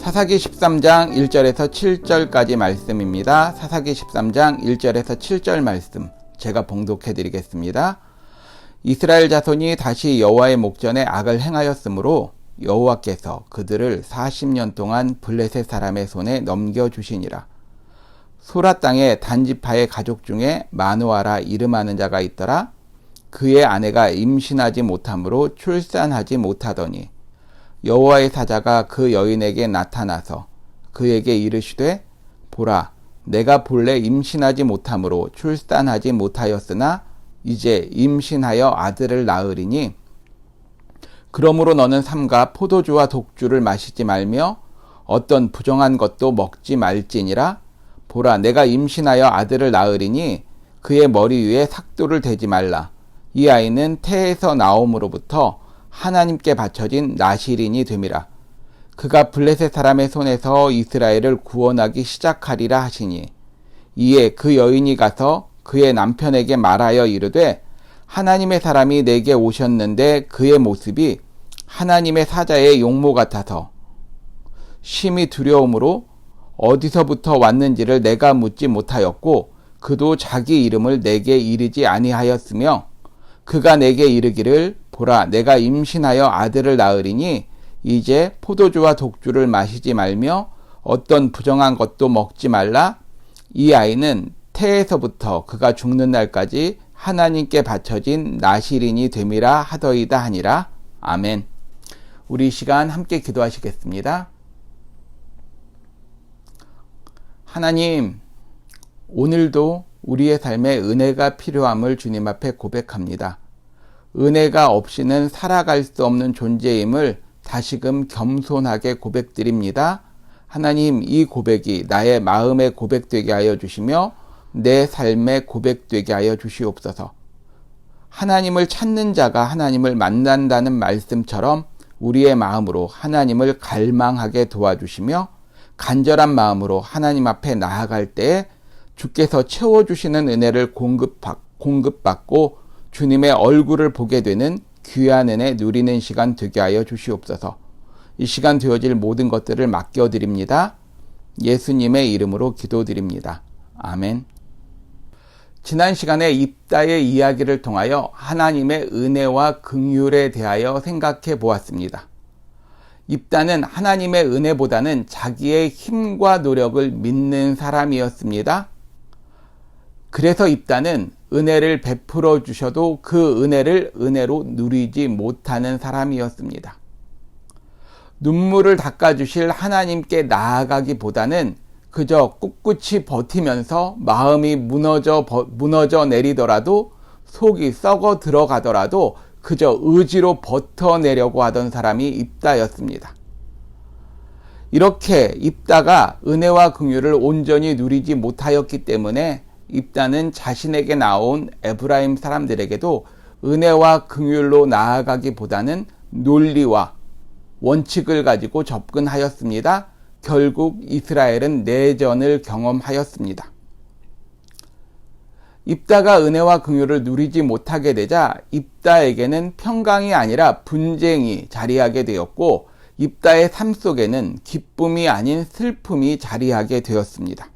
사사기 13장 1절에서 7절까지 말씀입니다. 사사기 13장 1절에서 7절 말씀 제가 봉독해 드리겠습니다. 이스라엘 자손이 다시 여호와의 목전에 악을 행하였으므로 여호와께서 그들을 40년 동안 블레셋 사람의 손에 넘겨주시니라. 소라 땅에 단지파의 가족 중에 마노아라 이름하는 자가 있더라. 그의 아내가 임신하지 못하므로 출산하지 못하더니 여호와의 사자가 그 여인에게 나타나서 그에게 이르시되 보라, 내가 본래 임신하지 못하므로 출산하지 못하였으나 이제 임신하여 아들을 낳으리니 그러므로 너는 삼가 포도주와 독주를 마시지 말며 어떤 부정한 것도 먹지 말지니라. 보라, 내가 임신하여 아들을 낳으리니 그의 머리 위에 삭도를 대지 말라. 이 아이는 태에서 나옴으로부터 하나님께 바쳐진 나실인이 됨이라. 그가 블레셋 사람의 손에서 이스라엘을 구원하기 시작하리라 하시니 이에 그 여인이 가서 그의 남편에게 말하여 이르되 하나님의 사람이 내게 오셨는데 그의 모습이 하나님의 사자의 용모 같아서 심히 두려움으로 어디서부터 왔는지를 내가 묻지 못하였고 그도 자기 이름을 내게 이르지 아니하였으며 그가 내게 이르기를 보라, 내가 임신하여 아들을 낳으리니 이제 포도주와 독주를 마시지 말며 어떤 부정한 것도 먹지 말라. 이 아이는 태에서부터 그가 죽는 날까지 하나님께 바쳐진 나실인이 됨이라 하더이다 하니라. 아멘. 우리 시간 함께 기도하시겠습니다. 하나님, 오늘도 우리의 삶에 은혜가 필요함을 주님 앞에 고백합니다. 은혜가 없이는 살아갈 수 없는 존재임을 다시금 겸손하게 고백드립니다. 하나님, 이 고백이 나의 마음의 고백되게 하여 주시며 내 삶의 고백되게 하여 주시옵소서. 하나님을 찾는 자가 하나님을 만난다는 말씀처럼 우리의 마음으로 하나님을 갈망하게 도와주시며 간절한 마음으로 하나님 앞에 나아갈 때에 주께서 채워주시는 은혜를 공급받고 주님의 얼굴을 보게 되는 귀한 은혜 누리는 시간 되게 하여 주시옵소서. 이 시간 되어질 모든 것들을 맡겨드립니다. 예수님의 이름으로 기도드립니다. 아멘. 지난 시간에 입다의 이야기를 통하여 하나님의 은혜와 긍휼에 대하여 생각해 보았습니다. 입다는 하나님의 은혜보다는 자기의 힘과 노력을 믿는 사람이었습니다. 그래서 입다는 은혜를 베풀어 주셔도 그 은혜를 은혜로 누리지 못하는 사람이었습니다. 눈물을 닦아주실 하나님께 나아가기보다는 그저 꿋꿋이 버티면서 마음이 무너져 내리더라도 속이 썩어 들어가더라도 그저 의지로 버텨내려고 하던 사람이 입다였습니다. 이렇게 입다가 은혜와 긍휼을 온전히 누리지 못하였기 때문에 입다는 자신에게 나온 에브라임 사람들에게도 은혜와 긍휼로 나아가기보다는 논리와 원칙을 가지고 접근하였습니다. 결국 이스라엘은 내전을 경험하였습니다. 입다가 은혜와 긍휼을 누리지 못하게 되자 입다에게는 평강이 아니라 분쟁이 자리하게 되었고 입다의 삶 속에는 기쁨이 아닌 슬픔이 자리하게 되었습니다.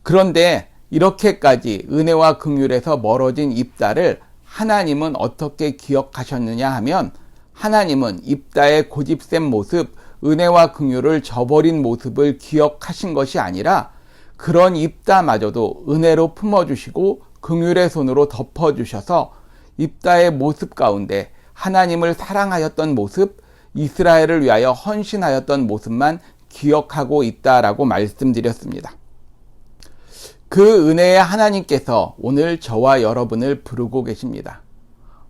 그런데 이렇게까지 은혜와 긍휼에서 멀어진 입다를 하나님은 어떻게 기억하셨느냐 하면 하나님은 입다의 고집센 모습, 은혜와 긍휼을 저버린 모습을 기억하신 것이 아니라 그런 입다마저도 은혜로 품어주시고 긍휼의 손으로 덮어주셔서 입다의 모습 가운데 하나님을 사랑하였던 모습, 이스라엘을 위하여 헌신하였던 모습만 기억하고 있다라고 말씀드렸습니다. 그 은혜의 하나님께서 오늘 저와 여러분을 부르고 계십니다.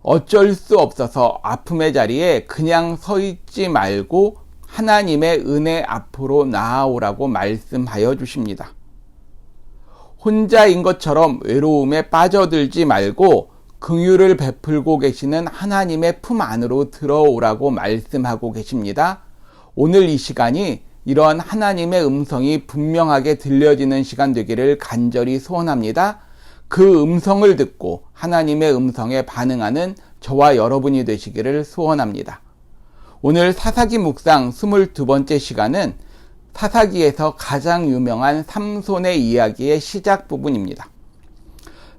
어쩔 수 없어서 아픔의 자리에 그냥 서 있지 말고 하나님의 은혜 앞으로 나아오라고 말씀하여 주십니다. 혼자인 것처럼 외로움에 빠져들지 말고 긍휼을 베풀고 계시는 하나님의 품 안으로 들어오라고 말씀하고 계십니다. 오늘 이 시간이 이러한 하나님의 음성이 분명하게 들려지는 시간 되기를 간절히 소원합니다. 그 음성을 듣고 하나님의 음성에 반응하는 저와 여러분이 되시기를 소원합니다. 오늘 사사기 묵상 22번째 시간은 사사기에서 가장 유명한 삼손의 이야기의 시작 부분입니다.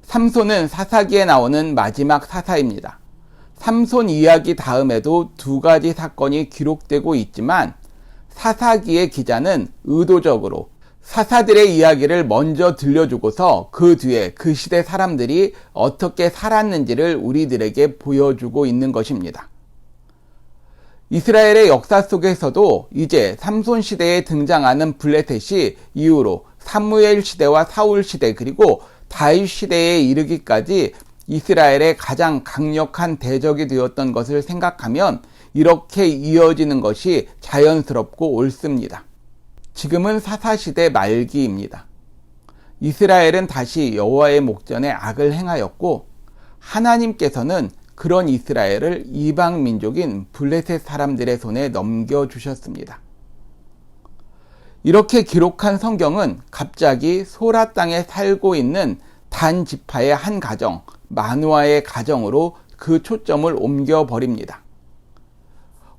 삼손은 사사기에 나오는 마지막 사사입니다. 삼손 이야기 다음에도 두 가지 사건이 기록되고 있지만 사사기의 기자는 의도적으로 사사들의 이야기를 먼저 들려주고서 그 뒤에 그 시대 사람들이 어떻게 살았는지를 우리들에게 보여주고 있는 것입니다. 이스라엘의 역사 속에서도 이제 삼손 시대에 등장하는 블레셋이 이후로 사무엘 시대와 사울 시대 그리고 다윗 시대에 이르기까지 이스라엘의 가장 강력한 대적이 되었던 것을 생각하면 이렇게 이어지는 것이 자연스럽고 옳습니다. 지금은 사사시대 말기입니다. 이스라엘은 다시 여호와의 목전에 악을 행하였고 하나님께서는 그런 이스라엘을 이방 민족인 블레셋 사람들의 손에 넘겨주셨습니다. 이렇게 기록한 성경은 갑자기 소라 땅에 살고 있는 단 지파의 한 가정, 마누아의 가정으로 그 초점을 옮겨버립니다.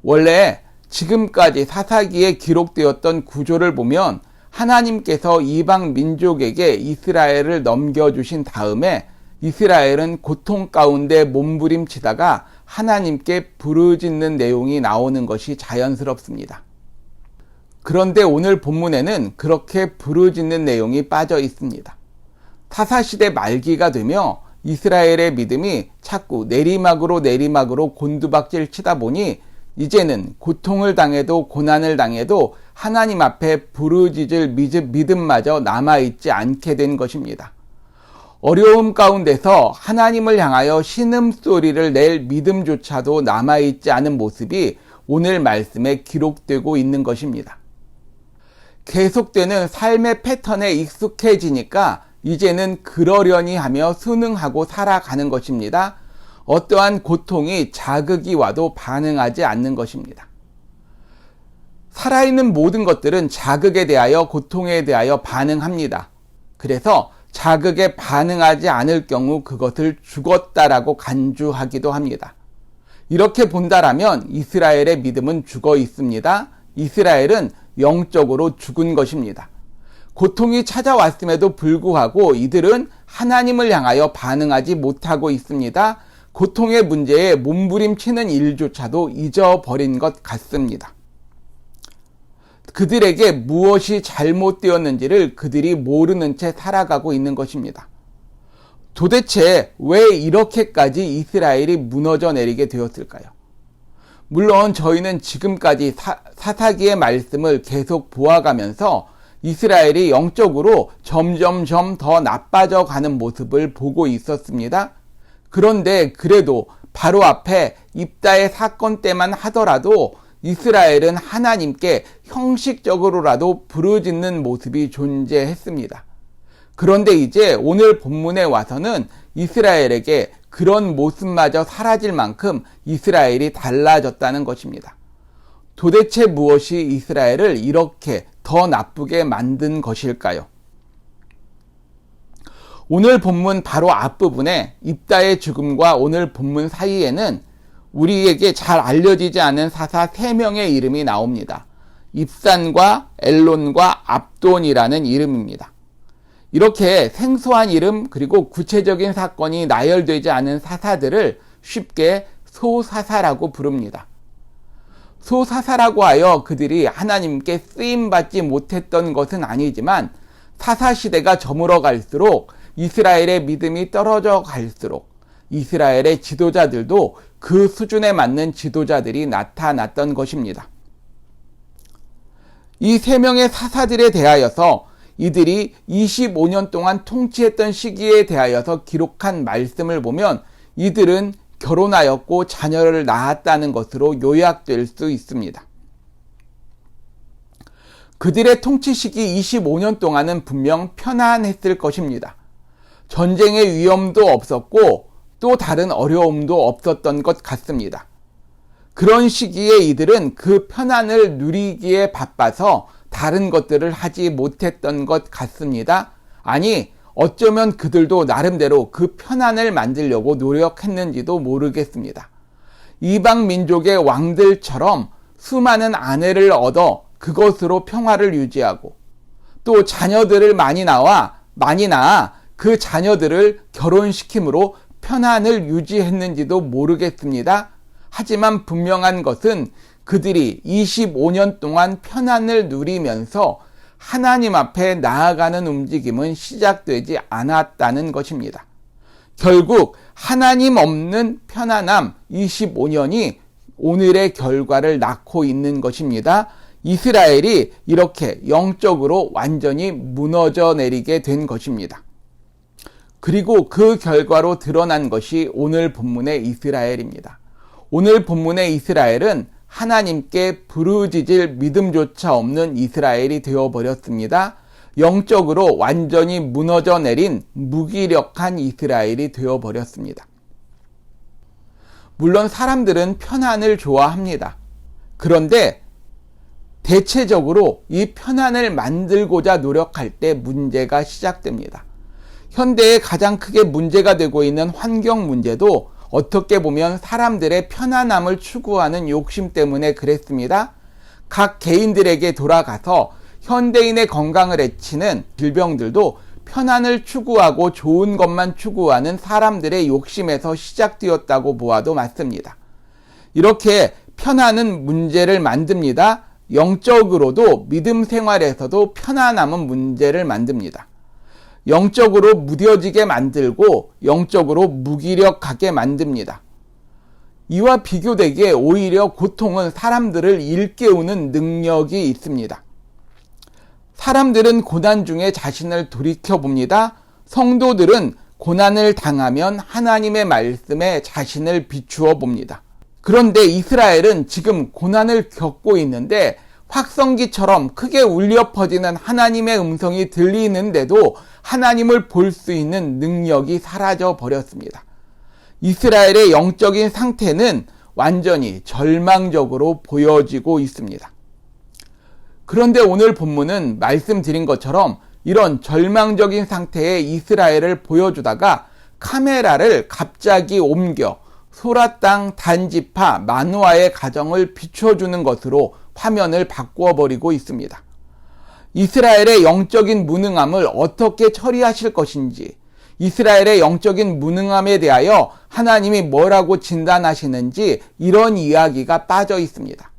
원래 지금까지 사사기에 기록되었던 구조를 보면 하나님께서 이방 민족에게 이스라엘을 넘겨주신 다음에 이스라엘은 고통 가운데 몸부림치다가 하나님께 부르짖는 내용이 나오는 것이 자연스럽습니다. 그런데 오늘 본문에는 그렇게 부르짖는 내용이 빠져 있습니다. 사사시대 말기가 되며 이스라엘의 믿음이 자꾸 내리막으로 곤두박질 치다 보니 이제는 고통을 당해도 고난을 당해도 하나님 앞에 부르짖을 믿음마저 남아있지 않게 된 것입니다. 어려움 가운데서 하나님을 향하여 신음소리를 낼 믿음조차도 남아있지 않은 모습이 오늘 말씀에 기록되고 있는 것입니다. 계속되는 삶의 패턴에 익숙해지니까 이제는 그러려니 하며 순응하고 살아가는 것입니다. 어떠한 고통이 자극이 와도 반응하지 않는 것입니다. 살아있는 모든 것들은 자극에 대하여 고통에 대하여 반응합니다. 그래서 자극에 반응하지 않을 경우 그것을 죽었다라고 간주하기도 합니다. 이렇게 본다라면 이스라엘의 믿음은 죽어 있습니다. 이스라엘은 영적으로 죽은 것입니다. 고통이 찾아왔음에도 불구하고 이들은 하나님을 향하여 반응하지 못하고 있습니다. 고통의 문제에 몸부림치는 일조차도 잊어버린 것 같습니다. 그들에게 무엇이 잘못되었는지를 그들이 모르는 채 살아가고 있는 것입니다. 도대체 왜 이렇게까지 이스라엘이 무너져 내리게 되었을까요? 물론 저희는 지금까지 사사기의 말씀을 계속 보아가면서 이스라엘이 영적으로 점점점 더 나빠져 가는 모습을 보고 있었습니다. 그런데 그래도 바로 앞에 입다의 사건 때만 하더라도 이스라엘은 하나님께 형식적으로라도 부르짖는 모습이 존재했습니다. 그런데 이제 오늘 본문에 와서는 이스라엘에게 그런 모습마저 사라질 만큼 이스라엘이 달라졌다는 것입니다. 도대체 무엇이 이스라엘을 이렇게 더 나쁘게 만든 것일까요? 오늘 본문 바로 앞부분에 입다의 죽음과 오늘 본문 사이에는 우리에게 잘 알려지지 않은 사사 3명의 이름이 나옵니다. 입산과 엘론과 압돈이라는 이름입니다. 이렇게 생소한 이름 그리고 구체적인 사건이 나열되지 않은 사사들을 쉽게 소사사라고 부릅니다. 소사사라고 하여 그들이 하나님께 쓰임받지 못했던 것은 아니지만 사사시대가 저물어 갈수록 이스라엘의 믿음이 떨어져 갈수록 이스라엘의 지도자들도 그 수준에 맞는 지도자들이 나타났던 것입니다. 이 3명의 사사들에 대하여서 이들이 25년 동안 통치했던 시기에 대하여서 기록한 말씀을 보면 이들은 결혼하였고 자녀를 낳았다는 것으로 요약될 수 있습니다. 그들의 통치 시기 25년 동안은 분명 편안했을 것입니다. 전쟁의 위험도 없었고 또 다른 어려움도 없었던 것 같습니다. 그런 시기에 이들은 그 편안을 누리기에 바빠서 다른 것들을 하지 못했던 것 같습니다. 아니, 어쩌면 그들도 나름대로 그 편안을 만들려고 노력했는지도 모르겠습니다. 이방 민족의 왕들처럼 수많은 아내를 얻어 그것으로 평화를 유지하고 또 자녀들을 많이 낳아 그 자녀들을 결혼시킴으로 편안을 유지했는지도 모르겠습니다. 하지만 분명한 것은 그들이 25년 동안 편안을 누리면서 하나님 앞에 나아가는 움직임은 시작되지 않았다는 것입니다. 결국 하나님 없는 편안함 25년이 오늘의 결과를 낳고 있는 것입니다. 이스라엘이 이렇게 영적으로 완전히 무너져 내리게 된 것입니다. 그리고 그 결과로 드러난 것이 오늘 본문의 이스라엘입니다. 오늘 본문의 이스라엘은 하나님께 부르짖을 믿음조차 없는 이스라엘이 되어버렸습니다. 영적으로 완전히 무너져 내린 무기력한 이스라엘이 되어버렸습니다. 물론 사람들은 편안을 좋아합니다. 그런데 대체적으로 이 편안을 만들고자 노력할 때 문제가 시작됩니다. 현대에 가장 크게 문제가 되고 있는 환경 문제도 어떻게 보면 사람들의 편안함을 추구하는 욕심 때문에 그랬습니다. 각 개인들에게 돌아가서 현대인의 건강을 해치는 질병들도 편안을 추구하고 좋은 것만 추구하는 사람들의 욕심에서 시작되었다고 보아도 맞습니다. 이렇게 편안은 문제를 만듭니다. 영적으로도 믿음 생활에서도 편안함은 문제를 만듭니다. 영적으로 무뎌지게 만들고 영적으로 무기력하게 만듭니다. 이와 비교되기에 오히려 고통은 사람들을 일깨우는 능력이 있습니다. 사람들은 고난 중에 자신을 돌이켜봅니다. 성도들은 고난을 당하면 하나님의 말씀에 자신을 비추어 봅니다. 그런데 이스라엘은 지금 고난을 겪고 있는데 확성기처럼 크게 울려 퍼지는 하나님의 음성이 들리는데도 하나님을 볼 수 있는 능력이 사라져 버렸습니다. 이스라엘의 영적인 상태는 완전히 절망적으로 보여지고 있습니다. 그런데 오늘 본문은 말씀드린 것처럼 이런 절망적인 상태의 이스라엘을 보여주다가 카메라를 갑자기 옮겨 소라 땅 단지파 마노아의 가정을 비춰주는 것으로 화면을 바꾸어 버리고 있습니다. 이스라엘의 영적인 무능함을 어떻게 처리하실 것인지, 이스라엘의 영적인 무능함에 대하여 하나님이 뭐라고 진단하시는지 이런 이야기가 빠져 있습니다.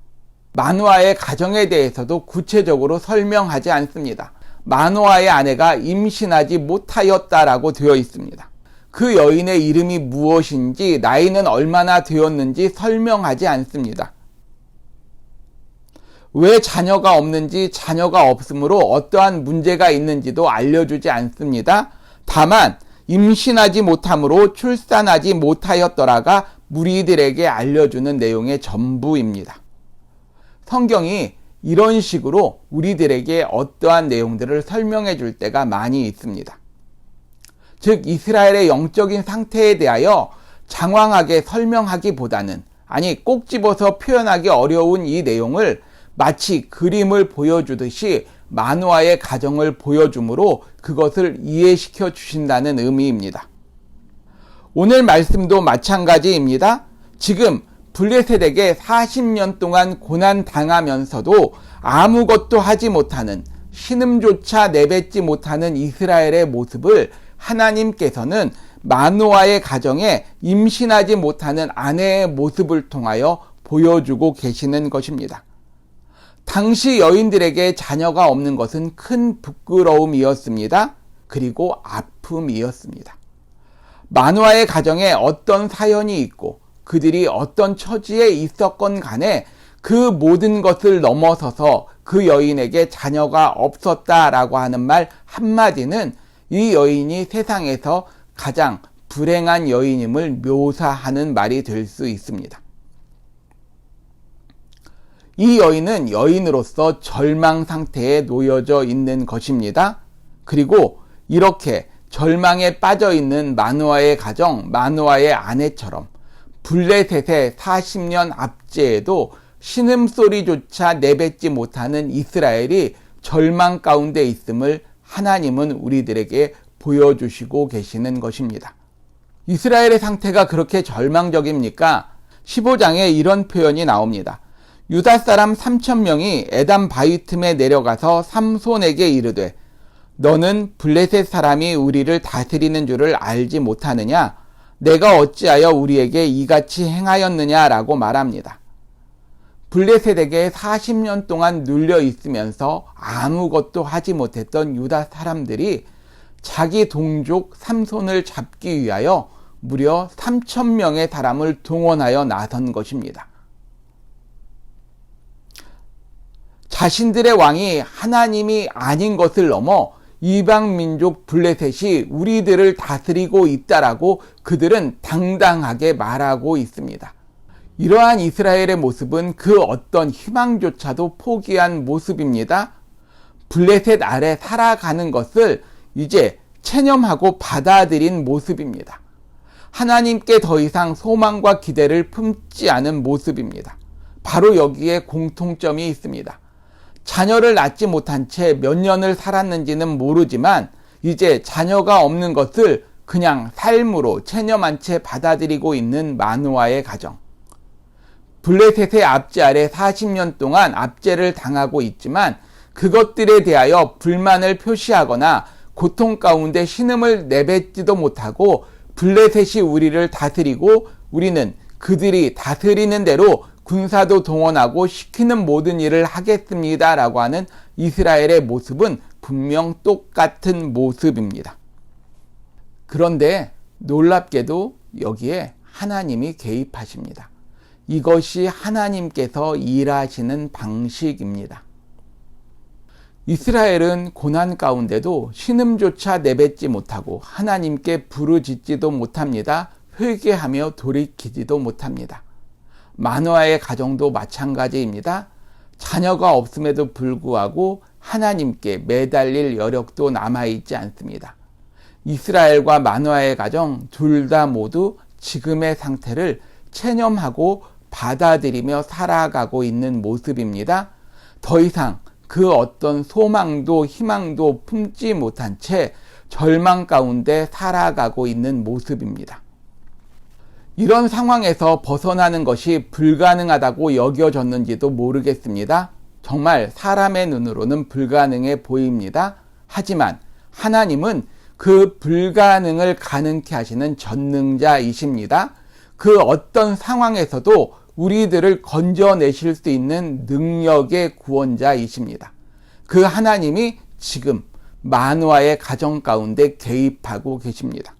마노아의 가정에 대해서도 구체적으로 설명하지 않습니다. 마노아의 아내가 임신하지 못하였다라고 되어 있습니다. 그 여인의 이름이 무엇인지, 나이는 얼마나 되었는지 설명하지 않습니다. 왜 자녀가 없는지, 자녀가 없으므로 어떠한 문제가 있는지도 알려주지 않습니다. 다만 임신하지 못함으로 출산하지 못하였더라가 무리들에게 알려주는 내용의 전부입니다. 성경이 이런 식으로 우리들에게 어떠한 내용들을 설명해 줄 때가 많이 있습니다. 즉 이스라엘의 영적인 상태에 대하여 장황하게 설명하기보다는, 꼭 집어서 표현하기 어려운 이 내용을 마치 그림을 보여주듯이 마노아의 가정을 보여주므로 그것을 이해시켜 주신다는 의미입니다. 오늘 말씀도 마찬가지입니다. 지금 블레셋에게 40년 동안 고난 당하면서도 아무것도 하지 못하는, 신음조차 내뱉지 못하는 이스라엘의 모습을 하나님께서는 마노아의 가정에 임신하지 못하는 아내의 모습을 통하여 보여주고 계시는 것입니다. 당시 여인들에게 자녀가 없는 것은 큰 부끄러움이었습니다. 그리고 아픔이었습니다. 마노아의 가정에 어떤 사연이 있고 그들이 어떤 처지에 있었건 간에 그 모든 것을 넘어서서 그 여인에게 자녀가 없었다라고 하는 말 한마디는 이 여인이 세상에서 가장 불행한 여인임을 묘사하는 말이 될 수 있습니다. 이 여인은 여인으로서 절망 상태에 놓여져 있는 것입니다. 그리고 이렇게 절망에 빠져 있는 마노아의 가정, 마노아의 아내처럼 블레셋의 40년 압제에도 신음소리조차 내뱉지 못하는 이스라엘이 절망 가운데 있음을 하나님은 우리들에게 보여주시고 계시는 것입니다. 이스라엘의 상태가 그렇게 절망적입니까? 15장에 이런 표현이 나옵니다. 유다 사람 3,000명이 에담 바위 틈에 내려가서 삼손에게 이르되 너는 블레셋 사람이 우리를 다스리는 줄을 알지 못하느냐? 내가 어찌하여 우리에게 이같이 행하였느냐라고 말합니다. 블레셋에게 40년 동안 눌려 있으면서 아무것도 하지 못했던 유다 사람들이 자기 동족 삼손을 잡기 위하여 무려 3,000명의 사람을 동원하여 나선 것입니다. 자신들의 왕이 하나님이 아닌 것을 넘어 이방 민족 블레셋이 우리들을 다스리고 있다라고 그들은 당당하게 말하고 있습니다. 이러한 이스라엘의 모습은 그 어떤 희망조차도 포기한 모습입니다. 블레셋 아래 살아가는 것을 이제 체념하고 받아들인 모습입니다. 하나님께 더 이상 소망과 기대를 품지 않은 모습입니다. 바로 여기에 공통점이 있습니다. 자녀를 낳지 못한 채 몇 년을 살았는지는 모르지만 이제 자녀가 없는 것을 그냥 삶으로 체념한 채 받아들이고 있는 마누아의 가정. 블레셋의 압제 아래 40년 동안 압제를 당하고 있지만 그것들에 대하여 불만을 표시하거나 고통 가운데 신음을 내뱉지도 못하고 블레셋이 우리를 다스리고 우리는 그들이 다스리는 대로 군사도 동원하고 시키는 모든 일을 하겠습니다 라고 하는 이스라엘의 모습은 분명 똑같은 모습입니다. 그런데 놀랍게도 여기에 하나님이 개입하십니다. 이것이 하나님께서 일하시는 방식입니다. 이스라엘은 고난 가운데도 신음조차 내뱉지 못하고 하나님께 부르짖지도 못합니다. 회개하며 돌이키지도 못합니다. 마누아의 가정도 마찬가지입니다. 자녀가 없음에도 불구하고 하나님께 매달릴 여력도 남아있지 않습니다. 이스라엘과 마누아의 가정 둘 다 모두 지금의 상태를 체념하고 받아들이며 살아가고 있는 모습입니다. 더 이상 그 어떤 소망도 희망도 품지 못한 채 절망 가운데 살아가고 있는 모습입니다. 이런 상황에서 벗어나는 것이 불가능하다고 여겨졌는지도 모르겠습니다. 정말 사람의 눈으로는 불가능해 보입니다. 하지만 하나님은 그 불가능을 가능케 하시는 전능자이십니다. 그 어떤 상황에서도 우리들을 건져내실 수 있는 능력의 구원자이십니다. 그 하나님이 지금 마누아의 가정 가운데 개입하고 계십니다.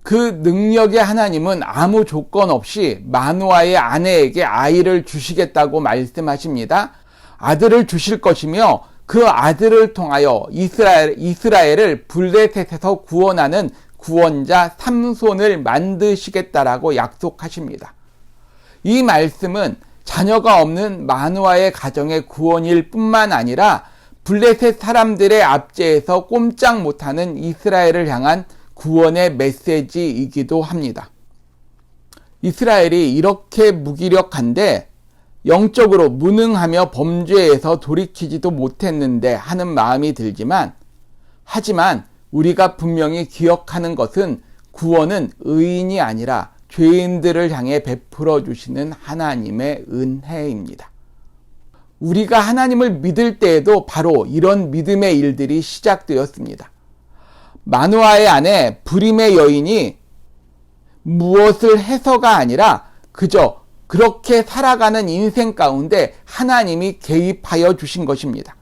그 능력의 하나님은 아무 조건 없이 마누아의 아내에게 아이를 주시겠다고 말씀하십니다. 아들을 주실 것이며 그 아들을 통하여 이스라엘을 블레셋에서 구원하는 구원자 삼손을 만드시겠다라고 약속하십니다. 이 말씀은 자녀가 없는 마누아의 가정의 구원일 뿐만 아니라 블레셋 사람들의 압제에서 꼼짝 못하는 이스라엘을 향한 구원의 메시지이기도 합니다. 이스라엘이 이렇게 무기력한데 영적으로 무능하며 범죄에서 돌이키지도 못했는데 하는 마음이 들지만 하지만 우리가 분명히 기억하는 것은 구원은 의인이 아니라 죄인들을 향해 베풀어 주시는 하나님의 은혜입니다. 우리가 하나님을 믿을 때에도 바로 이런 믿음의 일들이 시작되었습니다. 마누아의 아내 브림의 여인이 무엇을 해서가 아니라 그저 그렇게 살아가는 인생 가운데 하나님이 개입하여 주신 것입니다.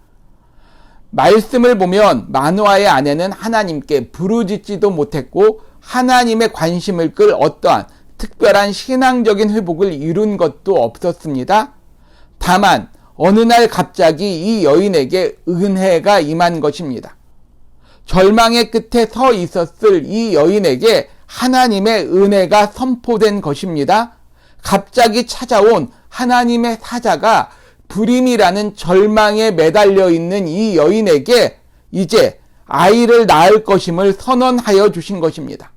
말씀을 보면 마누아의 아내는 하나님께 부르짖지도 못했고 하나님의 관심을 끌 어떠한 특별한 신앙적인 회복을 이룬 것도 없었습니다. 다만 어느 날 갑자기 이 여인에게 은혜가 임한 것입니다. 절망의 끝에 서 있었을 이 여인에게 하나님의 은혜가 선포된 것입니다. 갑자기 찾아온 하나님의 사자가 불임이라는 절망에 매달려 있는 이 여인에게 이제 아이를 낳을 것임을 선언하여 주신 것입니다.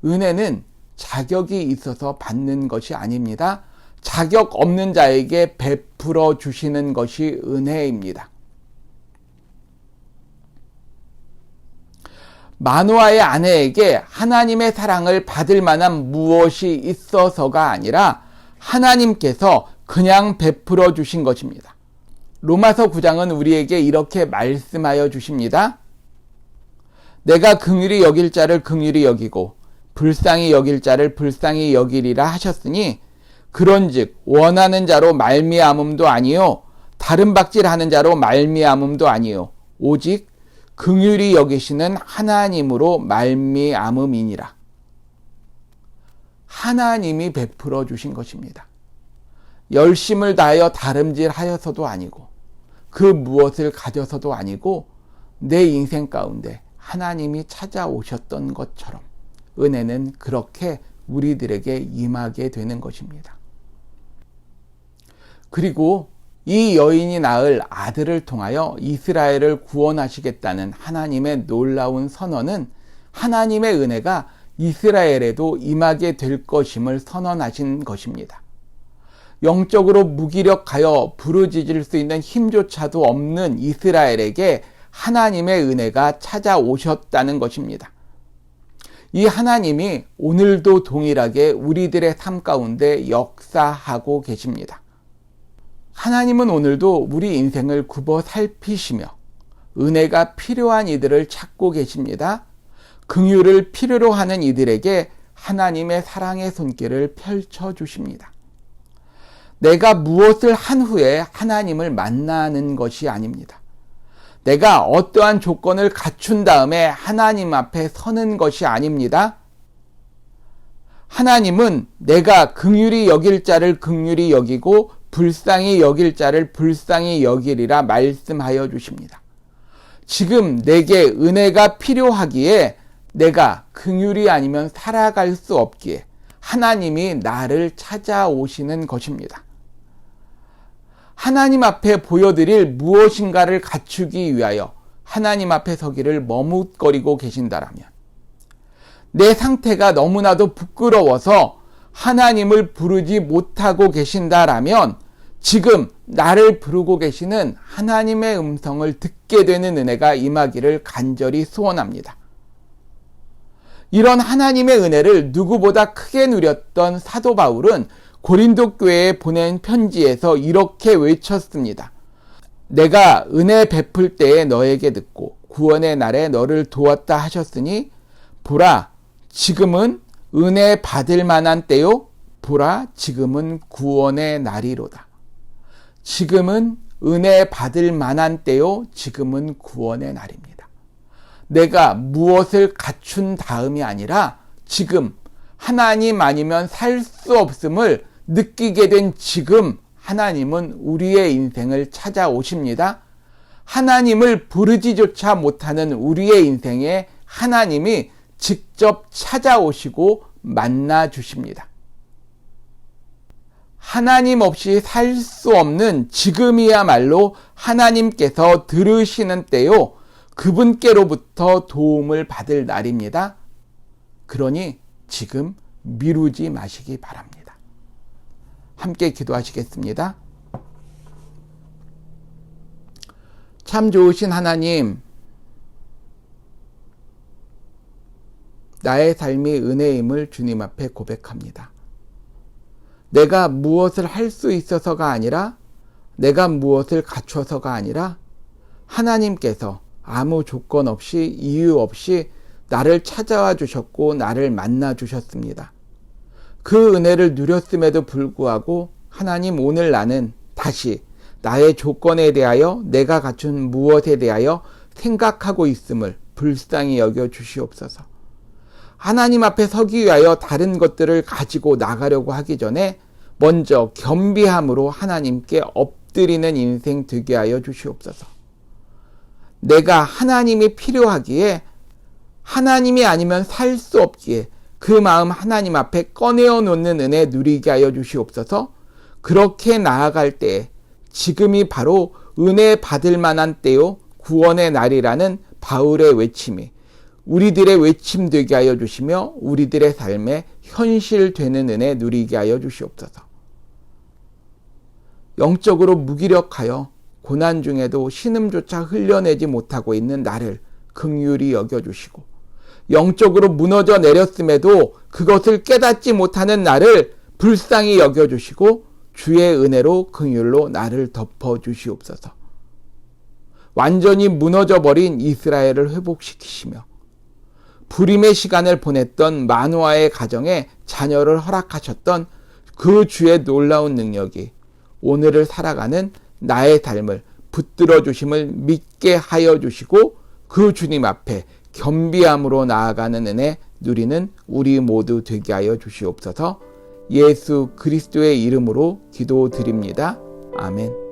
은혜는 자격이 있어서 받는 것이 아닙니다. 자격 없는 자에게 베풀어 주시는 것이 은혜입니다. 마누아의 아내에게 하나님의 사랑을 받을 만한 무엇이 있어서가 아니라 하나님께서 그냥 베풀어 주신 것입니다. 로마서 9장은 우리에게 이렇게 말씀하여 주십니다. 내가 긍휼히 여길 자를 긍휼히 여기고 불쌍히 여길 자를 불쌍히 여기리라 하셨으니 그런즉 원하는 자로 말미암음도 아니요 다른 박질하는 자로 말미암음도 아니요 오직 긍휼히 여기시는 하나님으로 말미암음이니라. 하나님이 베풀어 주신 것입니다. 열심을 다하여 다름질하여서도 아니고 그 무엇을 가져서도 아니고 내 인생 가운데 하나님이 찾아오셨던 것처럼 은혜는 그렇게 우리들에게 임하게 되는 것입니다. 그리고 이 여인이 낳을 아들을 통하여 이스라엘을 구원하시겠다는 하나님의 놀라운 선언은 하나님의 은혜가 이스라엘에도 임하게 될 것임을 선언하신 것입니다. 영적으로 무기력하여 부르짖을 수 있는 힘조차도 없는 이스라엘에게 하나님의 은혜가 찾아오셨다는 것입니다. 이 하나님이 오늘도 동일하게 우리들의 삶 가운데 역사하고 계십니다. 하나님은 오늘도 우리 인생을 굽어 살피시며 은혜가 필요한 이들을 찾고 계십니다. 긍휼을 필요로 하는 이들에게 하나님의 사랑의 손길을 펼쳐 주십니다. 내가 무엇을 한 후에 하나님을 만나는 것이 아닙니다. 내가 어떠한 조건을 갖춘 다음에 하나님 앞에 서는 것이 아닙니다. 하나님은 내가 긍휼히 여길 자를 긍휼히 여기고 불쌍히 여길 자를 불쌍히 여기리라 말씀하여 주십니다. 지금 내게 은혜가 필요하기에 내가 긍휼이 아니면 살아갈 수 없기에 하나님이 나를 찾아오시는 것입니다. 하나님 앞에 보여드릴 무엇인가를 갖추기 위하여 하나님 앞에 서기를 머뭇거리고 계신다라면, 내 상태가 너무나도 부끄러워서 하나님을 부르지 못하고 계신다라면 지금 나를 부르고 계시는 하나님의 음성을 듣게 되는 은혜가 임하기를 간절히 소원합니다. 이런 하나님의 은혜를 누구보다 크게 누렸던 사도 바울은 고린도 교회에 보낸 편지에서 이렇게 외쳤습니다. 내가 은혜 베풀 때에 너에게 듣고 구원의 날에 너를 도왔다 하셨으니 보라 지금은 은혜 받을 만한 때요 보라 지금은 구원의 날이로다. 지금은 은혜 받을 만한 때요 지금은 구원의 날입니다. 내가 무엇을 갖춘 다음이 아니라 지금 하나님 아니면 살 수 없음을 느끼게 된 지금 하나님은 우리의 인생을 찾아오십니다. 하나님을 부르지조차 못하는 우리의 인생에 하나님이 직접 찾아오시고 만나 주십니다. 하나님 없이 살 수 없는 지금이야말로 하나님께서 들으시는 때요, 그분께로부터 도움을 받을 날입니다. 그러니 지금 미루지 마시기 바랍니다. 함께 기도하시겠습니다. 참 좋으신 하나님, 나의 삶이 은혜임을 주님 앞에 고백합니다. 내가 무엇을 할 수 있어서가 아니라, 내가 무엇을 갖춰서가 아니라 하나님께서 아무 조건 없이 이유 없이 나를 찾아와 주셨고 나를 만나 주셨습니다. 그 은혜를 누렸음에도 불구하고 하나님, 오늘 나는 다시 나의 조건에 대하여 내가 갖춘 무엇에 대하여 생각하고 있음을 불쌍히 여겨 주시옵소서. 하나님 앞에 서기 위하여 다른 것들을 가지고 나가려고 하기 전에 먼저 겸비함으로 하나님께 엎드리는 인생 되게 하여 주시옵소서. 내가 하나님이 필요하기에, 하나님이 아니면 살 수 없기에 그 마음 하나님 앞에 꺼내어 놓는 은혜 누리게 하여 주시옵소서. 그렇게 나아갈 때에 지금이 바로 은혜 받을 만한 때요 구원의 날이라는 바울의 외침이 우리들의 외침 되게 하여 주시며 우리들의 삶에 현실되는 은혜 누리게 하여 주시옵소서. 영적으로 무기력하여 고난 중에도 신음조차 흘려내지 못하고 있는 나를 긍휼히 여겨주시고, 영적으로 무너져 내렸음에도 그것을 깨닫지 못하는 나를 불쌍히 여겨주시고 주의 은혜로 긍휼로 나를 덮어 주시옵소서. 완전히 무너져 버린 이스라엘을 회복시키시며 불임의 시간을 보냈던 마노아의 가정에 자녀를 허락하셨던 그 주의 놀라운 능력이 오늘을 살아가는 나의 삶을 붙들어 주심을 믿게 하여 주시고 그 주님 앞에 겸비함으로 나아가는 은혜 누리는 우리 모두 되게 하여 주시옵소서. 예수 그리스도의 이름으로 기도드립니다. 아멘.